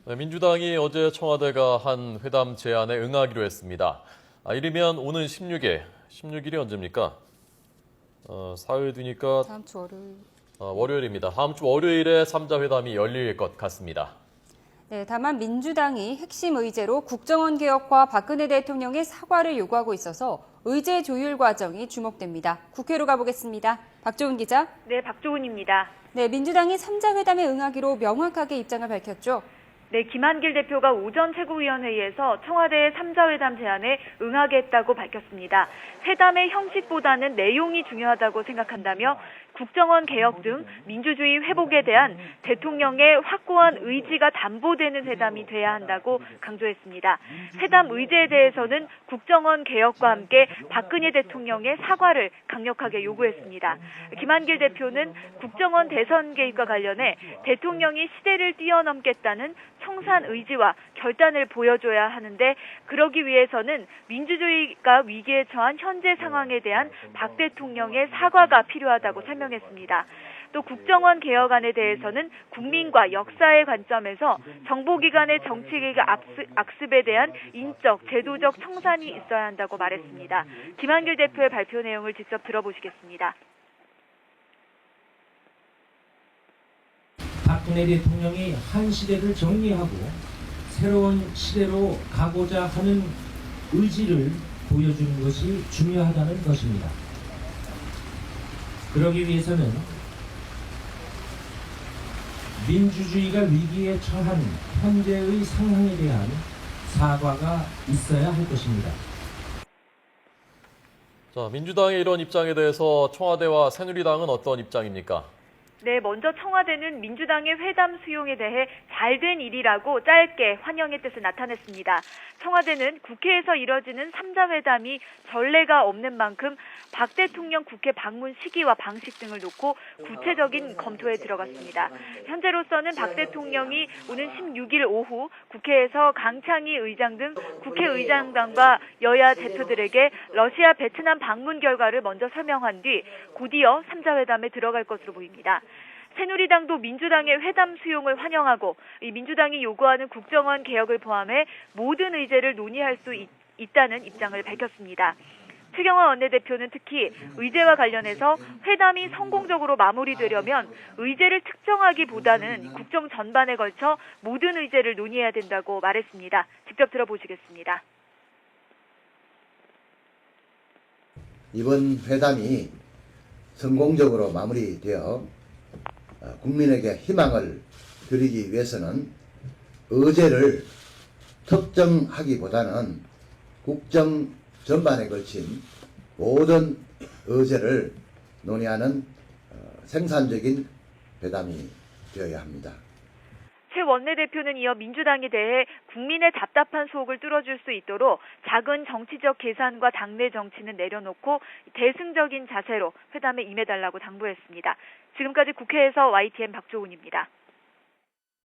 네, 민주당이 어제 청와대가 한 회담 제안에 응하기로 했습니다. 이르면 오는 16일이 언제입니까? 사흘 뒤니까 다음 주 월요일. 월요일입니다. 다음 주 월요일에 3자 회담이 열릴 것 같습니다. 네, 다만 민주당이 핵심 의제로 국정원 개혁과 박근혜 대통령의 사과를 요구하고 있어서 의제 조율 과정이 주목됩니다. 국회로 가보겠습니다. 박조은 기자. 네, 박조은입니다. 네, 민주당이 3자 회담에 응하기로 명확하게 입장을 밝혔죠. 네, 김한길 대표가 오전 최고위원회의에서 청와대의 3자 회담 제안에 응하겠다고 밝혔습니다. 회담의 형식보다는 내용이 중요하다고 생각한다며 국정원 개혁 등 민주주의 회복에 대한 대통령의 확고한 의지가 담보되는 회담이 돼야 한다고 강조했습니다. 회담 의제에 대해서는 국정원 개혁과 함께 박근혜 대통령의 사과를 강력하게 요구했습니다. 김한길 대표는 국정원 대선 개입과 관련해 대통령이 시대를 뛰어넘겠다는 청산 의지와 결단을 보여줘야 하는데 그러기 위해서는 민주주의가 위기에 처한 현재 상황에 대한 박 대통령의 사과가 필요하다고 설명했습니다. 또 국정원 개혁안에 대해서는 국민과 역사의 관점에서 정보기관의 정치개혁 악습에 대한 인적, 제도적 청산이 있어야 한다고 말했습니다. 김한길 대표의 발표 내용을 직접 들어보시겠습니다. 박근혜 대통령이 한 시대를 정리하고 새로운 시대로 가고자 하는 의지를 보여주는 것이 중요하다는 것입니다. 그러기 위해서는 민주주의가 위기에 처한 현재의 상황에 대한 사과가 있어야 할 것입니다. 자, 민주당의 이런 입장에 대해서 청와대와 새누리당은 어떤 입장입니까? 네, 먼저 청와대는 민주당의 회담 수용에 대해 잘된 일이라고 짧게 환영의 뜻을 나타냈습니다. 청와대는 국회에서 이뤄지는 3자 회담이 전례가 없는 만큼 박 대통령 국회 방문 시기와 방식 등을 놓고 구체적인 검토에 들어갔습니다. 현재로서는 박 대통령이 오는 16일 오후 국회에서 강창희 의장 등 국회의장단과 여야 대표들에게 러시아, 베트남 방문 결과를 먼저 설명한 뒤 곧이어 3자 회담에 들어갈 것으로 보입니다. 새누리당도 민주당의 회담 수용을 환영하고 이 민주당이 요구하는 국정원 개혁을 포함해 모든 의제를 논의할 수 있다는 입장을 밝혔습니다. 추경호 원내대표는 특히 의제와 관련해서 회담이 성공적으로 마무리되려면 의제를 특정하기보다는 국정 전반에 걸쳐 모든 의제를 논의해야 된다고 말했습니다. 직접 들어보시겠습니다. 이번 회담이 성공적으로 마무리되어 국민에게 희망을 드리기 위해서는 의제를 특정하기보다는 국정 전반에 걸친 모든 의제를 논의하는 생산적인 회담이 되어야 합니다. 최 원내대표는 이어 민주당에 대해 국민의 답답한 속을 뚫어줄 수 있도록 작은 정치적 계산과 당내 정치는 내려놓고 대승적인 자세로 회담에 임해달라고 당부했습니다. 지금까지 국회에서 YTN 박조은입니다.